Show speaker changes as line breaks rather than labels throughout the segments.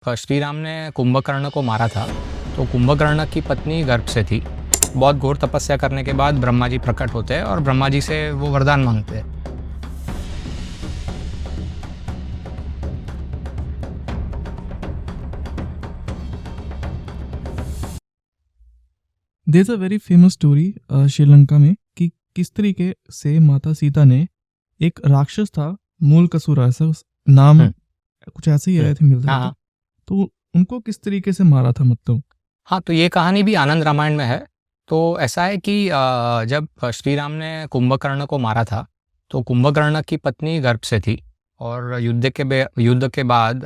श्री राम ने कुंभकर्ण को मारा था तो कुंभकर्ण की पत्नी गर्भ से थी। बहुत घोर तपस्या करने के बाद ब्रह्मा जी प्रकट होते हैं और ब्रह्मा जी से वो वरदान मांगते हैं।
There a very famous story Sri Lanka में कि किस तरीके से माता सीता ने एक राक्षस था मूलकसूर ऐसा नाम कुछ ऐसे ही आया थे मिलता
हाँ,
तो उनको किस तरीके से मारा था मतलब।
हाँ, तो ये कहानी भी आनंद रामायण में है। तो ऐसा है कि जब श्री राम ने कुंभकर्ण को मारा था तो कुंभकर्ण की पत्नी गर्भ से थी और युद्ध के बाद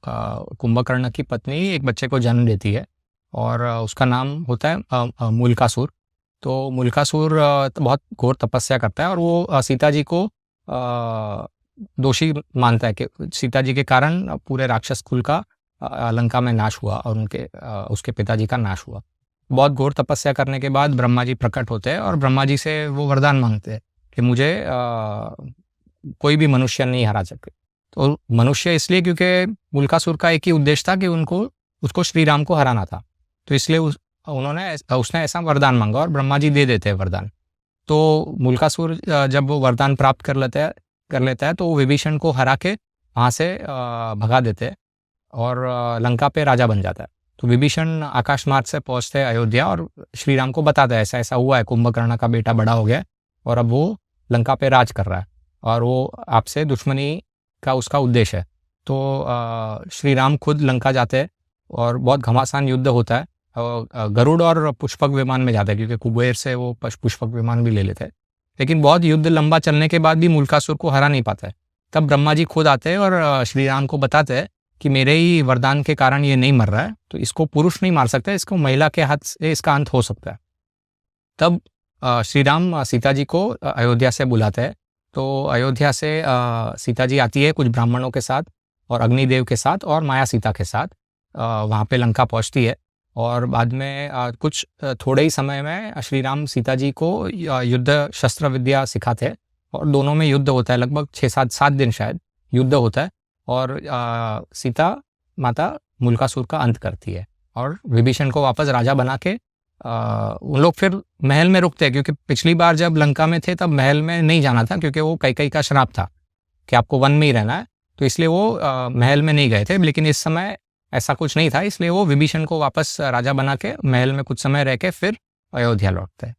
कुंभकर्ण की पत्नी एक बच्चे को जन्म देती है और उसका नाम होता है मूलकासुर। तो मूलकासुर बहुत घोर तपस्या करता है और वो सीता जी को दोषी मानता है कि सीता जी के कारण पूरे राक्षस कुल का लंका में नाश हुआ और उसके पिताजी का नाश हुआ। बहुत घोर तपस्या करने के बाद ब्रह्मा जी प्रकट होते हैं और ब्रह्मा जी से वो वरदान मांगते हैं कि मुझे कोई भी मनुष्य नहीं हरा सके। तो मनुष्य इसलिए क्योंकि मूलकासुर का एक ही उद्देश्य था कि उसको श्री राम को हराना था। तो इसलिए उसने ऐसा वरदान मांगा और ब्रह्मा जी दे देते हैं वरदान। तो मूलकासुर जब वो वरदान प्राप्त कर लेता है तो वो विभीषण को हरा के वहाँ से भगा देते हैं और लंका पे राजा बन जाता है। तो विभीषण आकाश मार्ग से पहुँचते हैं अयोध्या और श्री राम को बताता है ऐसा ऐसा हुआ है, कुंभकर्ण का बेटा बड़ा हो गया और अब वो लंका पे राज कर रहा है और वो आपसे दुश्मनी का उसका उद्देश्य है। तो श्री राम खुद लंका जाते हैं और बहुत घमासान युद्ध होता है। गरुड़ और पुष्पक विमान में जाते हैं क्योंकि कुबेर से वो पुष्पक विमान भी ले लेते हैं। लेकिन बहुत युद्ध लंबा चलने के बाद भी मूलकासुर को हरा नहीं पाता है। तब ब्रह्मा जी खुद आते हैं और श्री राम को बताते हैं कि मेरे ही वरदान के कारण ये नहीं मर रहा है, तो इसको पुरुष नहीं मार सकता, इसको महिला के हाथ से इसका अंत हो सकता है। तब श्री राम सीता जी को अयोध्या से बुलाते हैं। तो अयोध्या से सीता जी आती है कुछ ब्राह्मणों के साथ और अग्निदेव के साथ और माया सीता के साथ वहाँ पे लंका पहुँचती है और बाद में कुछ थोड़े ही समय में श्री राम सीता जी को युद्ध शस्त्र विद्या सिखाते हैं और दोनों में युद्ध होता है। लगभग 6-7 दिन शायद युद्ध होता है और सीता माता मूलकासुर का अंत करती है और विभीषण को वापस राजा बना के उन लोग फिर महल में रुकते हैं क्योंकि पिछली बार जब लंका में थे तब महल में नहीं जाना था क्योंकि वो कैकेयी का श्राप था कि आपको वन में ही रहना है, तो इसलिए वो महल में नहीं गए थे। लेकिन इस समय ऐसा कुछ नहीं था, इसलिए वो विभीषण को वापस राजा बना के महल में कुछ समय रह के फिर अयोध्या लौटते हैं।